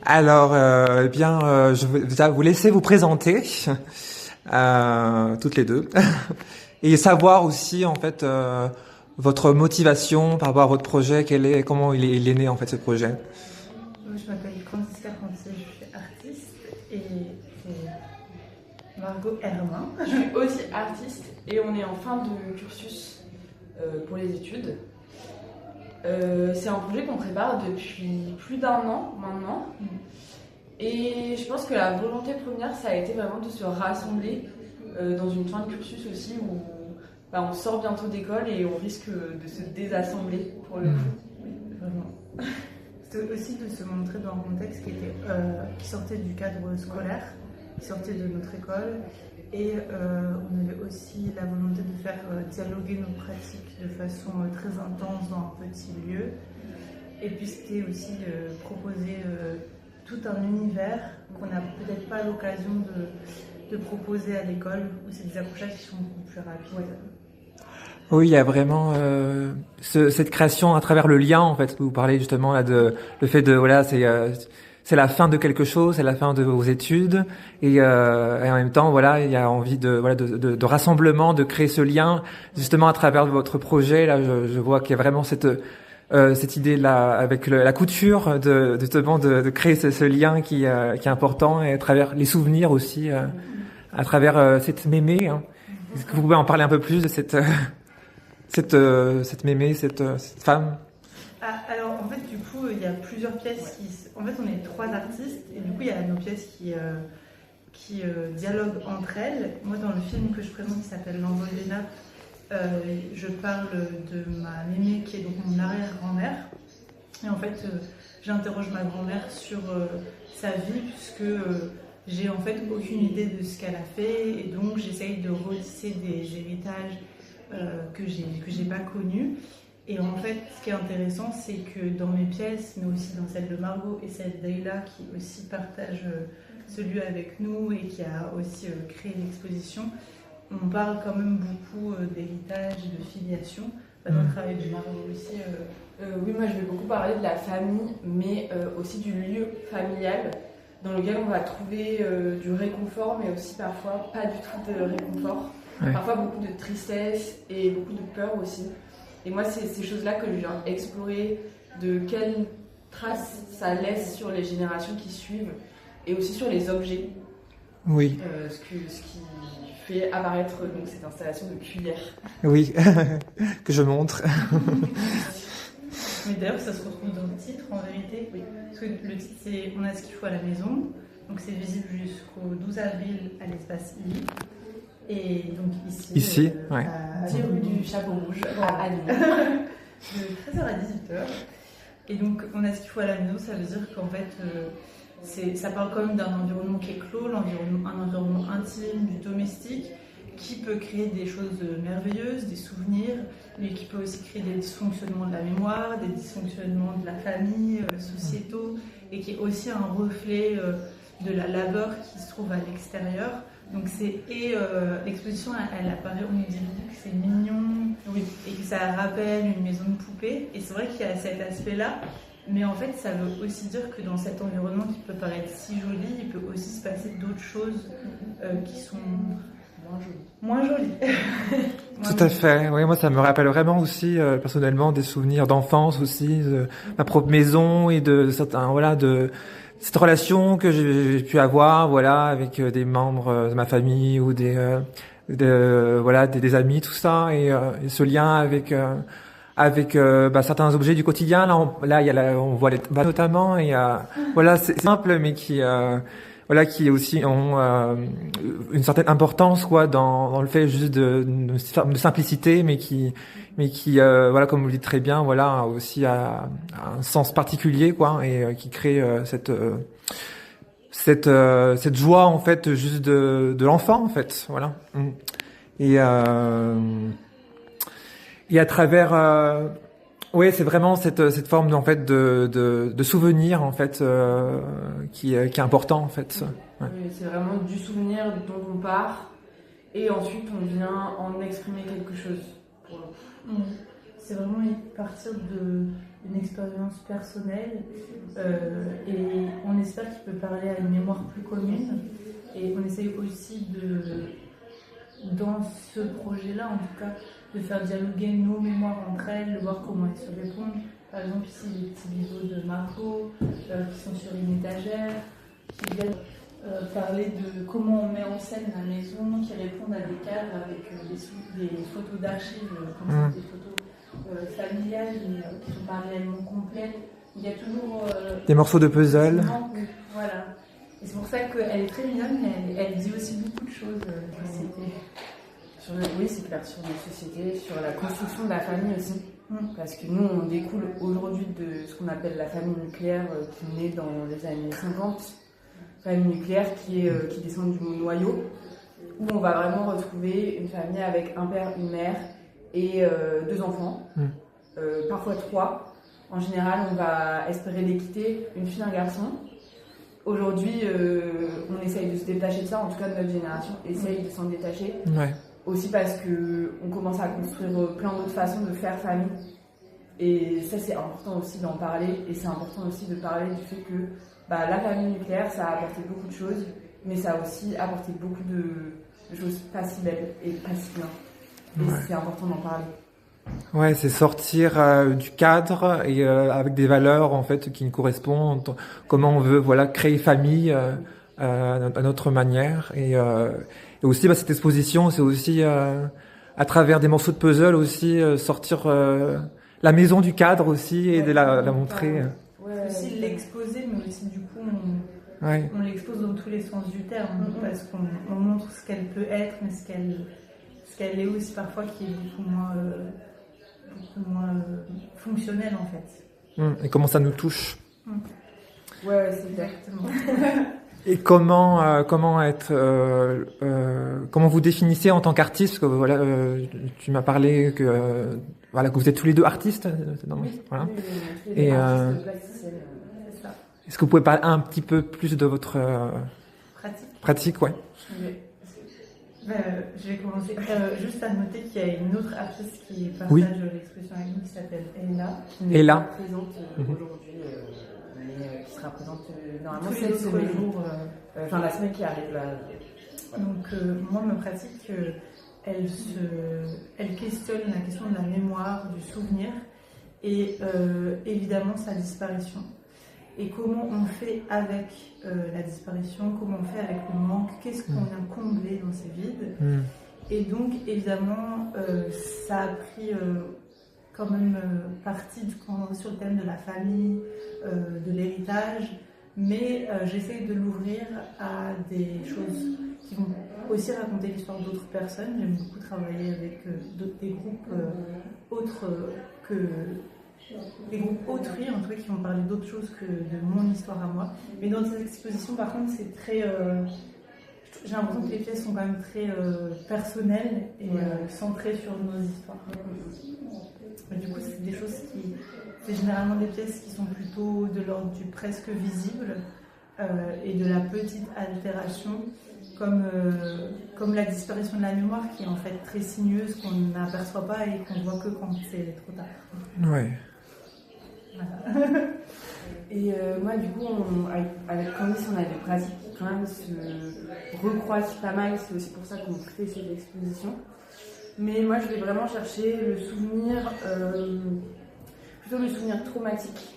Alors, je vais vous laisser vous présenter toutes les deux et savoir aussi en fait votre motivation par rapport à votre projet, comment il est né en fait ce projet. Je m'appelle Francisca Francis, je suis artiste et c'est Margot Hermin. Je suis aussi artiste et on est en fin de cursus pour les études. C'est un projet qu'on prépare depuis plus d'1 an maintenant. Et je pense que la volonté première, ça a été vraiment de se rassembler dans une fin de cursus aussi où on sort bientôt d'école et on risque de se désassembler pour le coup. Oui, vraiment. C'était aussi de se montrer dans un contexte qui sortait du cadre scolaire, qui sortait de notre école. Et on avait aussi la volonté de faire dialoguer nos pratiques de façon très intense dans un petit lieu. Et puis c'était aussi proposer tout un univers qu'on n'a peut-être pas l'occasion de proposer à l'école, où c'est des accrochages qui sont beaucoup plus rapides. Ouais. Oui, il y a vraiment cette création à travers le lien en fait. Vous parlez justement là de le fait de c'est la fin de quelque chose, c'est la fin de vos études et en même temps il y a envie de rassemblement, de créer ce lien justement à travers votre projet. Là, je vois qu'il y a vraiment cette idée là avec la couture de créer ce lien qui est important et à travers les souvenirs aussi à travers cette mémé. Hein. Est-ce que vous pouvez en parler un peu plus de cette mémé, cette femme? Alors en fait du coup il y a plusieurs pièces en fait on est 3 artistes et du coup il y a nos pièces qui dialoguent entre elles. Moi dans le film que je présente qui s'appelle L'envol des nappes, je parle de ma mémé qui est donc mon arrière-grand-mère et en fait j'interroge ma grand-mère sur sa vie puisque j'ai en fait aucune idée de ce qu'elle a fait et donc j'essaye de retisser des héritages que j'ai pas connus. Et en fait, ce qui est intéressant, c'est que dans mes pièces, mais aussi dans celle de Margot et celle d'Ayla, qui aussi partage ce lieu avec nous et qui a aussi créé l'exposition, on parle quand même beaucoup d'héritage et de filiation. Dans le travail de Margot aussi. Oui, moi je vais beaucoup parler de la famille, mais aussi du lieu familial dans lequel on va trouver du réconfort, mais aussi parfois pas du tout de réconfort. Ouais. Parfois beaucoup de tristesse et beaucoup de peur aussi. Et moi, c'est ces choses-là que je viens explorer, de quelles traces ça laisse sur les générations qui suivent et aussi sur les objets. Oui. Ce qui fait apparaître donc, cette installation de cuillère. Oui, que je montre. Mais d'ailleurs, ça se retrouve dans le titre en vérité. Oui. Parce que le titre, c'est On a ce qu'il faut à la maison. Donc c'est visible jusqu'au 12 avril à l'espace I. Et donc ici ouais. À 10 rue du Chapeau Rouge à Lyon, de 13h à 18h. Et donc on a ce qu'il faut à la maison, ça veut dire qu'en fait ça parle quand même d'un environnement qui est clos, un environnement intime, du domestique, qui peut créer des choses merveilleuses, des souvenirs, mais qui peut aussi créer des dysfonctionnements de la mémoire, des dysfonctionnements de la famille, sociétaux, et qui est aussi un reflet de la labeur qui se trouve à l'extérieur. Donc l'exposition, elle apparaît, on nous dit que c'est mignon, oui, et que ça rappelle une maison de poupée. Et c'est vrai qu'il y a cet aspect-là, mais en fait, ça veut aussi dire que dans cet environnement qui peut paraître si joli, il peut aussi se passer d'autres choses qui sont moins jolies. Tout à fait. Oui, moi, ça me rappelle vraiment aussi personnellement des souvenirs d'enfance aussi, de ma propre maison et de certains, de cette relation que j'ai pu avoir, avec des membres de ma famille ou des amis, tout ça, et ce lien avec certains objets du quotidien. Là, il y a on voit les tabacs notamment, et c'est simple, mais qui aussi ont une certaine importance dans le fait juste de simplicité, mais qui comme vous le dites très bien, aussi a un sens particulier et qui crée cette joie en fait juste de l'enfant en fait, et à travers c'est vraiment cette forme en fait de souvenir en fait qui est important en fait. Ouais. Oui, c'est vraiment du souvenir dont on part et ensuite on vient en exprimer quelque chose. C'est vraiment partir d'une expérience personnelle et on espère parler à une mémoire plus commune. Et on essaye aussi dans ce projet-là, en tout cas, de faire dialoguer nos mémoires entre elles, de voir comment elles se répondent. Par exemple, ici, les petits bibelots de Marco qui sont sur une étagère, qui viennent parler de comment on met en scène la maison, qui répondent à des cadres avec des photos d'archives, comme ça, des photos familiales, mais qui ne sont pas réellement complètes. Il y a toujours des morceaux de puzzle. Voilà. Et c'est pour ça qu'elle est très mignonne, mais elle dit aussi beaucoup de choses de société. Oui, c'est clair, sur notre société, sur la construction de la famille aussi. Parce que nous, on découle aujourd'hui de ce qu'on appelle la famille nucléaire qui naît dans les années 50. Famille nucléaire qui descend du mot noyau, où on va vraiment retrouver une famille avec un père, une mère et 2 enfants, parfois 3. En général, on va espérer l'équité, une fille, un garçon. Aujourd'hui, on essaye de se détacher de ça, en tout cas notre génération essaye de s'en détacher. Ouais. Aussi parce qu'on commence à construire plein d'autres façons de faire famille. Et ça, c'est important aussi d'en parler. Et c'est important aussi de parler du fait que la famille nucléaire, ça a apporté beaucoup de choses, mais ça a aussi apporté beaucoup de choses pas si belles et pas si bien. Et c'est important d'en parler. Ouais, c'est sortir du cadre et avec des valeurs en fait qui nous correspondent. Comment on veut créer famille à notre manière et aussi cette exposition, c'est aussi à travers des morceaux de puzzle aussi sortir la maison du cadre aussi et de la montrer. Aussi l'exposer, mais aussi du coup on l'expose dans tous les sens du terme parce qu'on montre ce qu'elle peut être, mais ce qu'elle est aussi parfois qui est beaucoup moins fonctionnel en fait. Et comment ça nous touche. Ouais, c'est exactement. Et comment vous définissez en tant qu'artiste, parce que tu m'as parlé que vous êtes tous les deux artistes, voilà. Et est-ce que vous pouvez parler un petit peu plus de votre pratique, ouais. Je vais commencer. Juste à noter qu'il y a une autre artiste qui partage l'expression avec nous qui s'appelle Ella. Qui est présente aujourd'hui, mais qui sera présente normalement cette semaine. La semaine qui arrive là. Donc moi ma pratique, elle questionne la question de la mémoire, du souvenir et évidemment sa disparition. Et comment on fait avec la disparition, comment on fait avec le manque, qu'est-ce qu'on vient combler dans ces vides. Et donc, évidemment, ça a pris quand même partie sur le thème de la famille, de l'héritage, mais j'essaie de l'ouvrir à des choses qui vont aussi raconter l'histoire d'autres personnes. J'aime beaucoup travailler avec des groupes autres que... des groupes autrui, en tout cas, qui vont parler d'autres choses que de mon histoire à moi. Mais dans cette exposition, par contre, c'est très... j'ai l'impression que les pièces sont quand même très personnelles et centrées sur nos histoires. Mais du coup, c'est des choses qui... C'est généralement des pièces qui sont plutôt de l'ordre du presque visible et de la petite altération, comme la disparition de la mémoire, qui est en fait très sinueuse, qu'on n'aperçoit pas et qu'on voit que quand c'est trop tard. Ouais. Voilà. Et moi, du coup, avec Candice, on a des pratiques qui quand même se recroisent pas mal. C'est aussi pour ça qu'on fait cette exposition. Mais moi, je vais vraiment chercher le souvenir, plutôt le souvenir traumatique.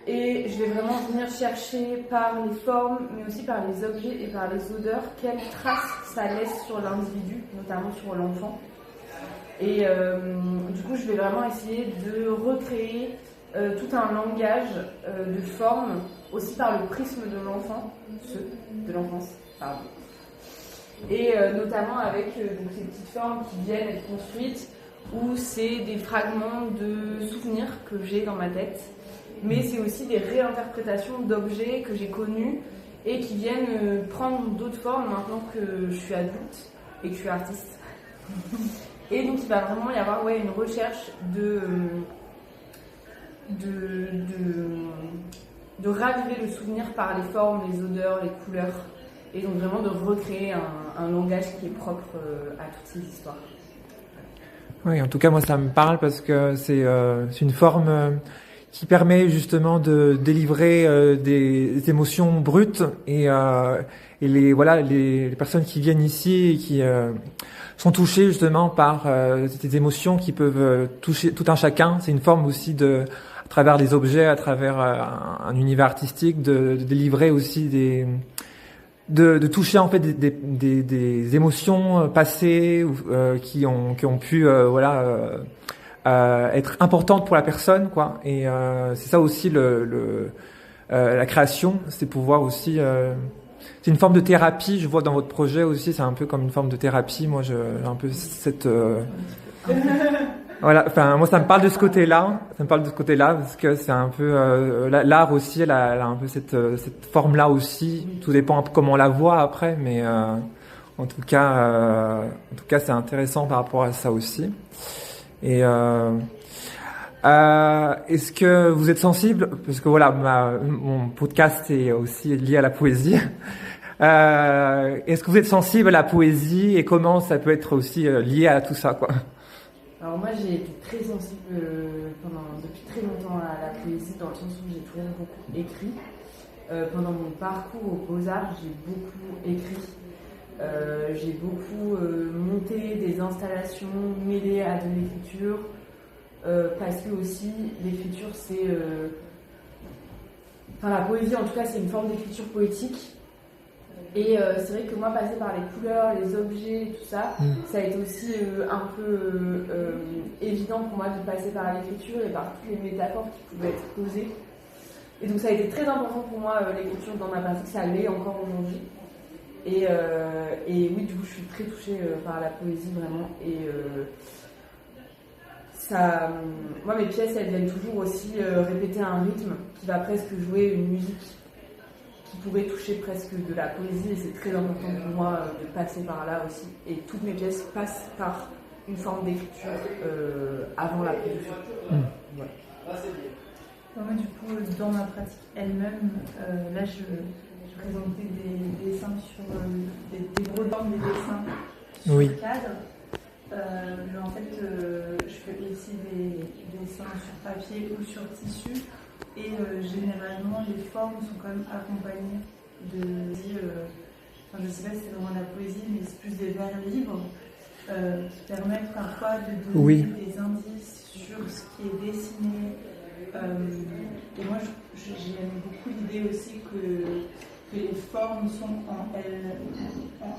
Et je vais vraiment venir chercher par les formes, mais aussi par les objets et par les odeurs, quelles traces ça laisse sur l'individu, notamment sur l'enfant. Et du coup, je vais vraiment essayer de recréer tout un langage de formes, aussi par le prisme de l'enfant, de l'enfance, pardon. Et notamment avec donc ces petites formes qui viennent être construites, où c'est des fragments de souvenirs que j'ai dans ma tête, mais c'est aussi des réinterprétations d'objets que j'ai connus et qui viennent prendre d'autres formes maintenant que je suis adulte et que je suis artiste. Et donc il va vraiment y avoir une recherche de raviver le souvenir par les formes, les odeurs, les couleurs, et donc vraiment de recréer un langage qui est propre à toutes ces histoires. Oui, en tout cas moi ça me parle parce que c'est une forme qui permet justement de délivrer des émotions brutes et les personnes qui viennent ici et qui sont touchées justement par ces émotions qui peuvent toucher tout un chacun. C'est une forme aussi à travers les objets, à travers un univers artistique, de délivrer aussi de toucher en fait des émotions passées qui ont pu être importantes pour la personne, quoi. Et c'est ça aussi la création, c'est pouvoir aussi c'est une forme de thérapie. Je vois dans votre projet aussi, c'est un peu comme une forme de thérapie. Moi, j'ai un peu cette voilà. Enfin, moi, ça me parle de ce côté-là. Ça me parle de ce côté-là parce que c'est un peu l'art aussi. Elle a un peu cette forme-là aussi. Tout dépend un peu comment on la voit après, mais en tout cas, c'est intéressant par rapport à ça aussi. Et est-ce que vous êtes sensible, parce que voilà, mon podcast est aussi lié à la poésie. Est-ce que vous êtes sensible à la poésie et comment ça peut être aussi lié à tout ça, quoi? Alors moi j'ai été très sensible depuis très longtemps à la poésie, dans le sens où j'ai toujours beaucoup écrit. Pendant mon parcours aux Beaux-Arts, j'ai beaucoup écrit. J'ai beaucoup monté des installations mêlées à de l'écriture. Parce que aussi l'écriture c'est la poésie en tout cas c'est une forme d'écriture poétique et c'est vrai que moi passer par les couleurs, les objets et tout ça, ça a été aussi un peu évident pour moi de passer par l'écriture et par toutes les métaphores qui pouvaient être posées, et donc ça a été très important pour moi l'écriture dans ma pratique, ça l'est encore aujourd'hui et oui, du coup je suis très touchée par la poésie vraiment, et moi mes pièces elles viennent toujours aussi répéter un rythme qui va presque jouer une musique qui pourrait toucher presque de la poésie, et c'est très important pour moi de passer par là aussi, et toutes mes pièces passent par une forme d'écriture avant la production. Ouais. Moi du coup dans ma pratique elle-même, là je présentais des dessins sur des gros formes, des dessins sur le cadre. En fait, je fais aussi des dessins sur papier ou sur tissu, et généralement les formes sont quand même accompagnées je ne sais pas si c'est vraiment la poésie, mais c'est plus des vers libres qui permettent parfois de donner des indices sur ce qui est dessiné. Et moi j'aime beaucoup l'idée aussi que les formes sont en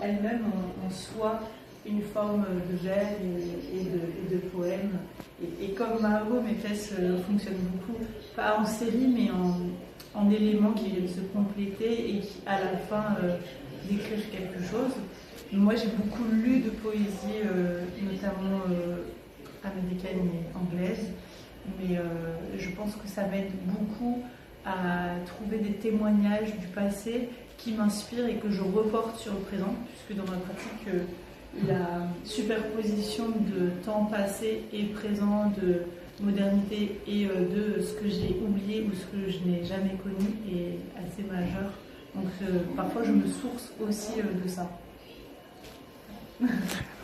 elles-mêmes, en soi, une forme de vers et de poème. Et comme Margot, mes pièces fonctionnent beaucoup, pas en série, mais en éléments qui viennent se compléter et qui, à la fin, décrivent quelque chose. Moi, j'ai beaucoup lu de poésie, notamment américaine et anglaise, mais je pense que ça m'aide beaucoup à trouver des témoignages du passé qui m'inspirent et que je reporte sur le présent, puisque dans ma pratique, la superposition de temps passé et présent, de modernité et de ce que j'ai oublié ou ce que je n'ai jamais connu est assez majeur. Donc parfois je me source aussi de ça.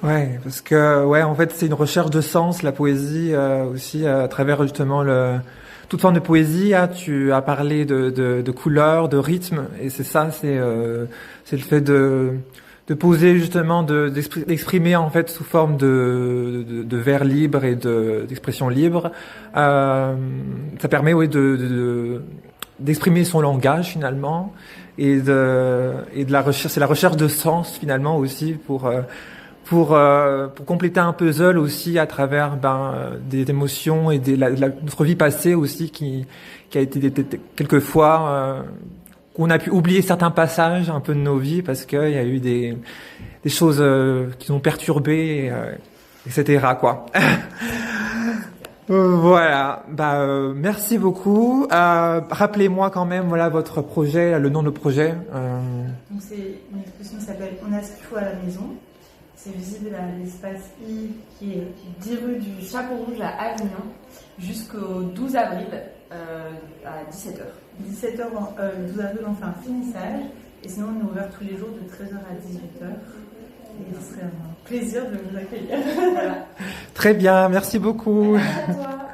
Ouais, parce que en fait c'est une recherche de sens, la poésie aussi à travers justement toute forme de poésie. Tu as parlé de couleurs, de rythme, et c'est ça, c'est le fait de poser justement, d'exprimer en fait sous forme de vers libres et d'expression libre. Ça permet d'exprimer son langage finalement, et de la recherche. C'est la recherche de sens finalement aussi pour compléter un puzzle aussi à travers des émotions et notre vie passée aussi qui a été quelquefois qu'on a pu oublier certains passages un peu de nos vies parce qu'il y a eu des choses qui nous ont perturbés, etc. quoi. Voilà. Merci beaucoup. Rappelez-moi quand même votre projet, le nom de projet. Donc c'est une exposition qui s'appelle On a ce qu'il faut à la maison. C'est visible à l'espace I, qui est 10 rue du Chapeau Rouge à Avignon, jusqu'au 12 avril à 17h. 12 avril, on fait un finissage, et sinon on est ouvert tous les jours de 13h à 18h. Et ce serait un plaisir de vous accueillir. Voilà. Très bien, merci beaucoup. Merci à toi.